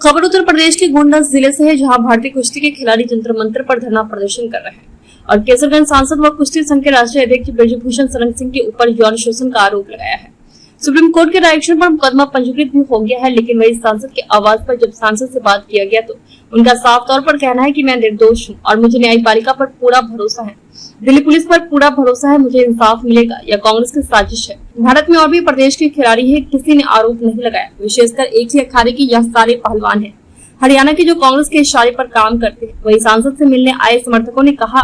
खबर उत्तर प्रदेश के गोंडा जिले से है, जहां भारतीय कुश्ती के खिलाड़ी जंतर मंतर पर धरना प्रदर्शन कर रहे हैं और केसरगंज सांसद व कुश्ती संघ के राष्ट्रीय अध्यक्ष ब्रजभूषण शरण सिंह के ऊपर यौन शोषण का आरोप लगाया है। सुप्रीम कोर्ट के डायरेक्शन पर मुकदमा पंजीकृत भी हो गया है, लेकिन वही सांसद के आवाज पर जब सांसद से बात किया गया तो उनका साफ तौर पर कहना है कि मैं निर्दोष हूं और मुझे न्यायपालिका पर पूरा भरोसा है, दिल्ली पुलिस पर पूरा भरोसा है, मुझे इंसाफ मिलेगा। यह कांग्रेस की साजिश है। भारत में और भी प्रदेश के खिलाड़ी है, किसी ने आरोप नहीं लगाया। विशेषकर एक ही अखाड़े की यह सारे पहलवान है हरियाणा के, जो कांग्रेस के इशारे पर काम करते हैं। वही सांसद से मिलने आए समर्थकों ने कहा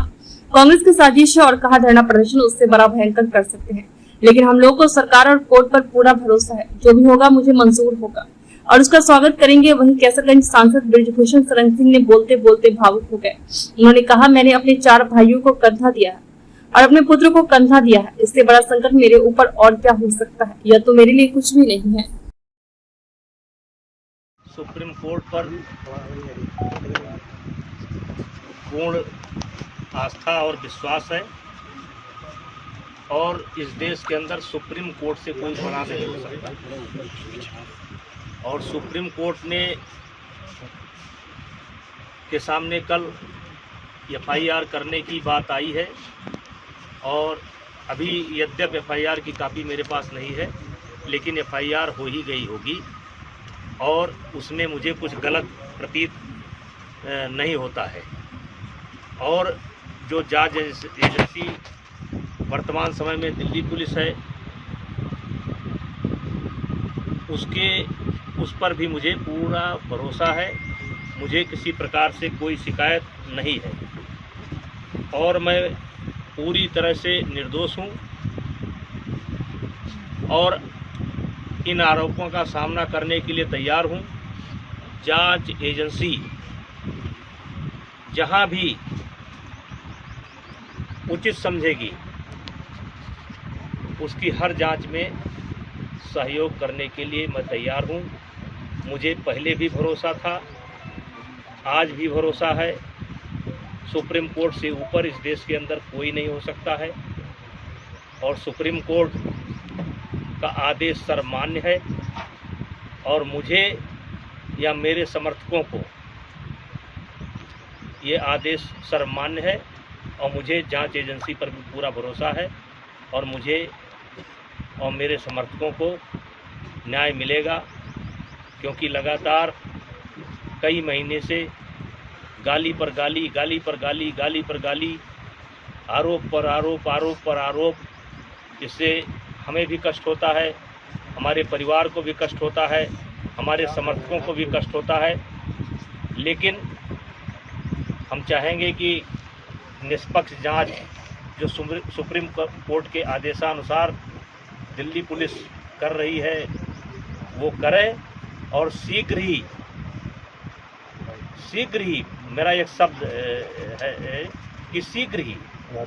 कांग्रेस की साजिश है और कहा धरना प्रदर्शन उससे बड़ा भयंकर कर सकते हैं, लेकिन हम लोगों को सरकार और कोर्ट पर पूरा भरोसा है। जो भी होगा मुझे मंजूर होगा और उसका स्वागत करेंगे। वहीं केसरगंज सांसद ब्रजभूषण शरण सिंह ने बोलते बोलते भावुक हो गए। उन्होंने कहा, मैंने अपने 4 भाइयों को कंधा दिया है और अपने पुत्र को कंधा दिया है। इससे बड़ा संकट मेरे ऊपर और क्या हो सकता है? यह तो मेरे लिए कुछ भी नहीं है। सुप्रीम कोर्ट पर पूर्ण आस्था और विश्वास है और इस देश के अंदर सुप्रीम कोर्ट से कोई बड़ा नहीं हो सकता। और सुप्रीम कोर्ट ने के सामने कल एफआईआर करने की बात आई है और अभी यद्यप एफआईआर की कॉपी मेरे पास नहीं है, लेकिन एफआईआर हो ही गई होगी और उसमें मुझे कुछ गलत प्रतीत नहीं होता है। और जो जांच एजेंसी वर्तमान समय में दिल्ली पुलिस है, उस पर भी मुझे पूरा भरोसा है। मुझे किसी प्रकार से कोई शिकायत नहीं है और मैं पूरी तरह से निर्दोष हूँ और इन आरोपों का सामना करने के लिए तैयार हूँ। जांच एजेंसी जहां भी उचित समझेगी उसकी हर जांच में सहयोग करने के लिए मैं तैयार हूँ। मुझे पहले भी भरोसा था, आज भी भरोसा है। सुप्रीम कोर्ट से ऊपर इस देश के अंदर कोई नहीं हो सकता है और सुप्रीम कोर्ट का आदेश सर्वमान्य है और मुझे या मेरे समर्थकों को ये आदेश सर्वमान्य है और मुझे जांच एजेंसी पर भी पूरा भरोसा है और मुझे और मेरे समर्थकों को न्याय मिलेगा, क्योंकि लगातार कई महीने से गाली पर गाली, गाली पर गाली, गाली पर गाली, आरोप पर आरोप, आरोप पर आरोप, इससे हमें भी कष्ट होता है, हमारे परिवार को भी कष्ट होता है, हमारे समर्थकों को भी कष्ट होता है। लेकिन हम चाहेंगे कि निष्पक्ष जांच जो सुप्रीम कोर्ट के आदेशानुसार दिल्ली पुलिस कर रही है वो करे और शीघ्र ही मेरा एक शब्द है कि शीघ्र ही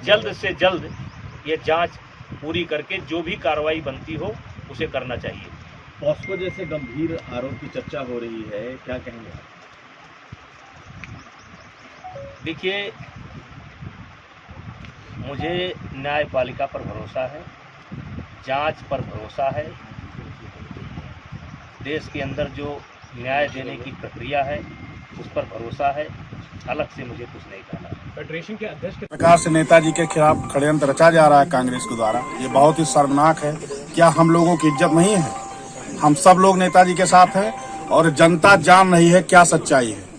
जल्द से जल्द ये जांच पूरी करके जो भी कार्रवाई बनती हो उसे करना चाहिए। पॉस्को जैसे गंभीर आरोप की चर्चा हो रही है, क्या कहेंगे आप? देखिए, मुझे न्यायपालिका पर भरोसा है, जांच पर भरोसा है। देश के अंदर जो न्याय देने की प्रक्रिया है उस पर भरोसा है। अलग से मुझे कुछ नहीं कहना। फेडरेशन के अध्यक्ष के प्रकार से नेताजी के खिलाफ षड्यंत्र रचा जा रहा है कांग्रेस के द्वारा, ये बहुत ही शर्मनाक है। क्या हम लोगों की इज्जत नहीं है? हम सब लोग नेताजी के साथ हैं और जनता जान रही है क्या सच्चाई है।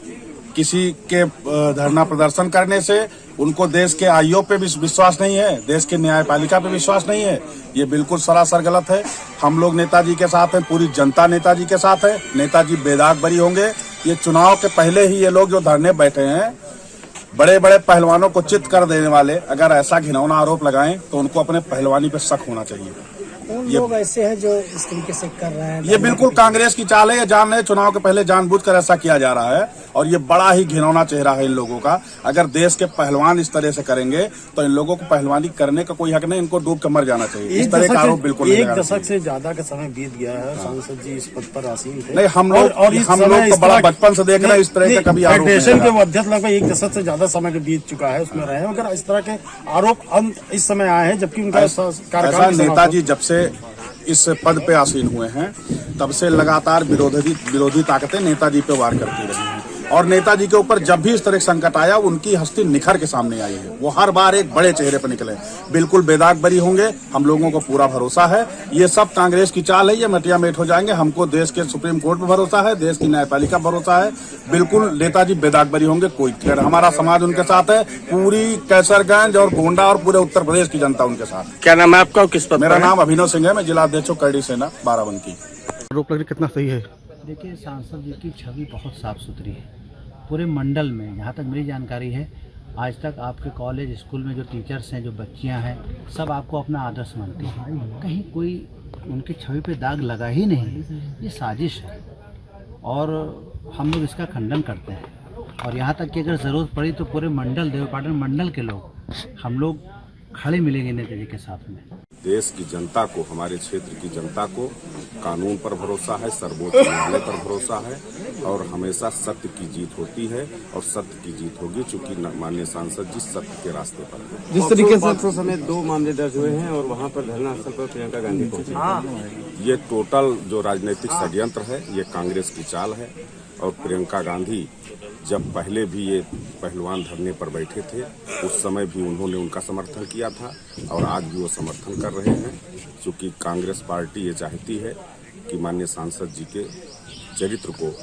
किसी के धरना प्रदर्शन करने से उनको देश के आयोग पे भी विश्वास नहीं है, देश के न्यायपालिका पे विश्वास नहीं है। ये बिल्कुल सरासर गलत है। हम लोग नेताजी के साथ हैं, पूरी जनता नेताजी के साथ है। नेताजी बेदाग बरी होंगे। ये चुनाव के पहले ही ये लोग जो धरने बैठे हैं, बड़े बड़े पहलवानों को चित कर देने वाले, अगर ऐसा घिनौना आरोप लगाएं तो उनको अपने पहलवानी पे शक होना चाहिए। ये लोग ऐसे हैं जो इस तरीके से कर रहे हैं। ये बिल्कुल कांग्रेस की चाल है। ये जान रहे चुनाव के पहले जानबूझकर ऐसा किया जा रहा है और ये बड़ा ही घिनौना चेहरा है इन लोगों का। अगर देश के पहलवान इस तरह से करेंगे तो इन लोगों को पहलवानी करने का कोई हक नहीं, इनको डूब के मर जाना चाहिए। इस तरह का आरोप बिल्कुल नहीं। 1 दशक से ज्यादा का समय बीत गया है, सांसद जी इस पद पर आसीन थे। नहीं, हम लोग तो बड़ा बचपन से देख रहे हैं इस तरह का कभी आरोप। फेडरेशन के अध्यक्ष लगभग 1 दशक से ज्यादा समय बीत चुका है, उसमें रहे, मगर इस तरह के आरोप इस समय आए हैं जबकि उनका कार्यकाल। नेताजी जब से इस पद पे आसीन हुए हैं, तब से लगातार विरोधी ताकतें नेताजी पे वार करती रही हैं और नेताजी के ऊपर जब भी इस तरह संकट आया उनकी हस्ती निखर के सामने आई है। वो हर बार एक बड़े चेहरे पर निकले, बिल्कुल बेदाग बरी होंगे, हम लोगों को पूरा भरोसा है। ये सब कांग्रेस की चाल है, ये मटिया मेट हो जाएंगे। हमको देश के सुप्रीम कोर्ट पर भरोसा है, देश की न्यायपालिका पर भरोसा है। बिल्कुल नेताजी बेदाग बरी होंगे, कोई ठेर, हमारा समाज उनके साथ है, पूरी कैसरगंज और गोंडा और पूरे उत्तर प्रदेश की जनता उनके साथ। क्या नाम है आपका और किस पद? मेरा नाम अभिनव सिंह है, मैं जिला अध्यक्ष हूं करडी सेना बाराबंकी। आरोप लग रही कितना सही है? देखिए, सांसद जी की छवि बहुत साफ सुथरी है पूरे मंडल में। जहाँ तक मेरी जानकारी है, आज तक आपके कॉलेज स्कूल में जो टीचर्स हैं, जो बच्चियाँ हैं, सब आपको अपना आदर्श मानती हैं। कहीं कोई उनकी छवि पे दाग लगा ही नहीं। ये साजिश है और हम लोग इसका खंडन करते हैं। और यहाँ तक कि अगर ज़रूरत पड़ी तो पूरे मंडल, देवपाटन मंडल के लोग, हम लोग खड़े मिलेंगे नेताजी के साथ में। देश की जनता को, हमारे क्षेत्र की जनता को कानून पर भरोसा है, सर्वोच्च न्यायालय पर भरोसा है और हमेशा सत्य की जीत होती है और सत्य की जीत होगी, चूंकि माननीय सांसद जी सत्य के रास्ते पर हैं। जिस तरीके से समेत 2 मामले दर्ज हुए हैं और वहां पर धरना स्थल पर प्रियंका गांधी पहुंची। ये टोटल जो राजनीतिक षड्यंत्र है, ये कांग्रेस की चाल है। और प्रियंका गांधी जब पहले भी ये पहलवान धरने पर बैठे थे, उस समय भी उन्होंने उनका समर्थन किया था और आज भी वो समर्थन कर रहे हैं, क्योंकि कांग्रेस पार्टी ये चाहती है कि माननीय सांसद जी के चरित्र को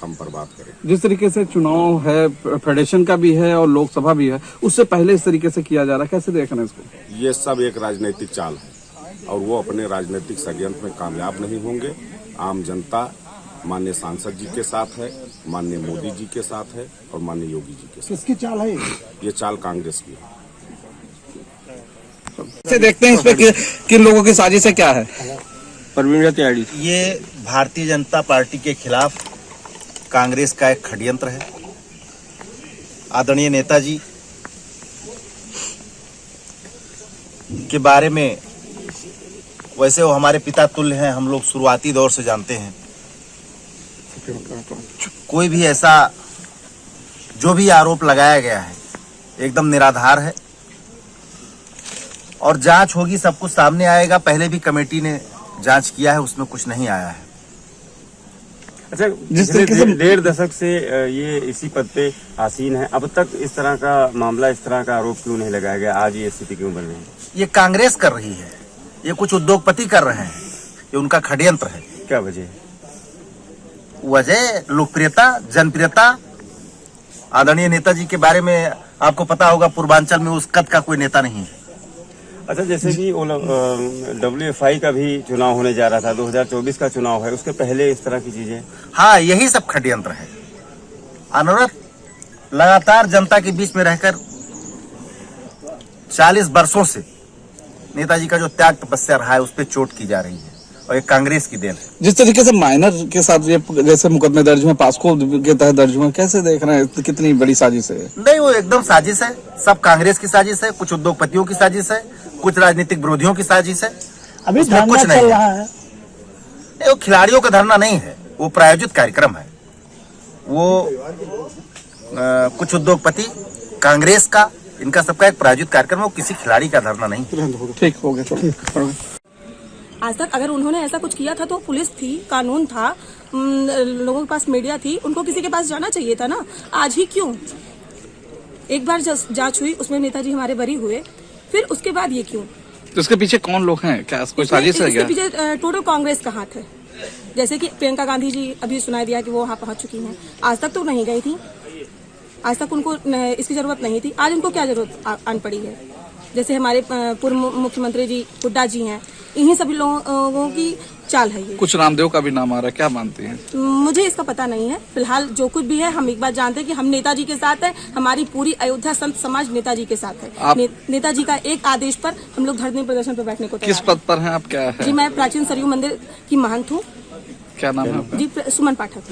हम बर्बाद करें। जिस तरीके से चुनाव है, फेडरेशन का भी है और लोकसभा भी है, उससे पहले इस तरीके से किया जा रहा है, कैसे देख रहे हैं इसको? ये सब एक राजनीतिक चाल है और वो अपने राजनीतिक षड्यंत्र में कामयाब नहीं होंगे। आम जनता माननीय सांसद जी के साथ है, माननीय मोदी जी के साथ है और माननीय योगी जी के साथ। किसकी चाल है ये चाल कांग्रेस की है। कैसे देखते हैं इस पे किन लोगों की साजिश है, क्या है? परवीन त्यागी, ये भारतीय जनता पार्टी के खिलाफ कांग्रेस का एक षड्यंत्र है। आदरणीय नेताजी के बारे में, वैसे वो हमारे पिता तुल्य हैं, हम लोग शुरुआती दौर से जानते हैं। कोई भी ऐसा जो भी आरोप लगाया गया है एकदम निराधार है और जांच होगी, सब कुछ सामने आएगा। पहले भी कमेटी ने जांच किया है, उसमें कुछ नहीं आया है। अच्छा, जिस तरीके से 1.5 दशक से ये इसी पद पे आसीन है, अब तक इस तरह का मामला, इस तरह का आरोप क्यों नहीं लगाया गया? आज ये स्थिति क्यों बन रही है? ये कांग्रेस कर रही है, ये कुछ उद्योगपति कर रहे हैं, ये उनका षड्यंत्र है। क्या वजह है? वजह लोकप्रियता, जनप्रियता। आदरणीय नेताजी के बारे में आपको पता होगा, पूर्वांचल में उस कद का कोई नेता नहीं है। अच्छा, जैसे कि WFI का भी चुनाव होने जा रहा था, 2024 का चुनाव है, उसके पहले इस तरह की चीजें। हाँ, यही सब षड्यंत्र है। अनवरत लगातार जनता के बीच में रहकर 40 वर्षों से नेताजी का जो त्याग तपस्या रहा है, उस पर चोट की जा रही है और ये कांग्रेस की देन है। जिस तरीके से माइनर के साथ ये जैसे मुकदमे दर्ज हुए, पास्को के तहत दर्ज हुए, कैसे देख रहे हैं, कितनी बड़ी साजिश है? नहीं, वो एकदम साजिश है, सब कांग्रेस की साजिश है, कुछ उद्योगपतियों की साजिश है, कुछ राजनीतिक विरोधियों की साजिश है। अभी उसमें कुछ नहीं चल रहा है। नहीं, वो खिलाड़ियों का धरना नहीं है, वो प्रायोजित कार्यक्रम है। वो कुछ उद्योगपति, कांग्रेस का, इनका सबका एक प्रायोजित कार्यक्रम है, वो किसी खिलाड़ी का धरना नहीं। ठीक हो गया। आज तक अगर उन्होंने ऐसा कुछ किया था तो पुलिस थी, कानून था, लोगों के पास मीडिया थी, उनको किसी के पास जाना चाहिए था ना। आज ही क्यों? एक बार जांच हुई, उसमें नेताजी हमारे बरी हुए, फिर उसके बाद ये क्यों? तो इसके पीछे कौन लोग हैं, क्या कोई साजिश है क्या? इसके पीछे टोटल कांग्रेस का हाथ है। जैसे कि प्रियंका गांधी जी अभी सुनाई दिया कि वो वहाँ पहुंच चुकी हैं, आज तक तो नहीं गई थी, आज तक उनको इसकी जरूरत नहीं थी, आज उनको क्या जरूरत आन पड़ी है? जैसे हमारे पूर्व मुख्यमंत्री जी हुड्डा जी हैं, इन्हीं सभी लोगों की चाल है ये। कुछ रामदेव का भी नाम आ रहा है, क्या मानते हैं? मुझे इसका पता नहीं है। फिलहाल जो कुछ भी है, हम एक बात जानते हैं कि हम नेताजी के साथ हैं, हमारी पूरी अयोध्या संत समाज नेताजी के साथ है। नेताजी का एक आदेश पर हम लोग धरने प्रदर्शन पर बैठने को तैयार हैं। किस पद पर हैं आप, क्या है? जी, मैं प्राचीन सरयू मंदिर की महंत हूँ। क्या नाम है आपका? जी, सुमन पाठक।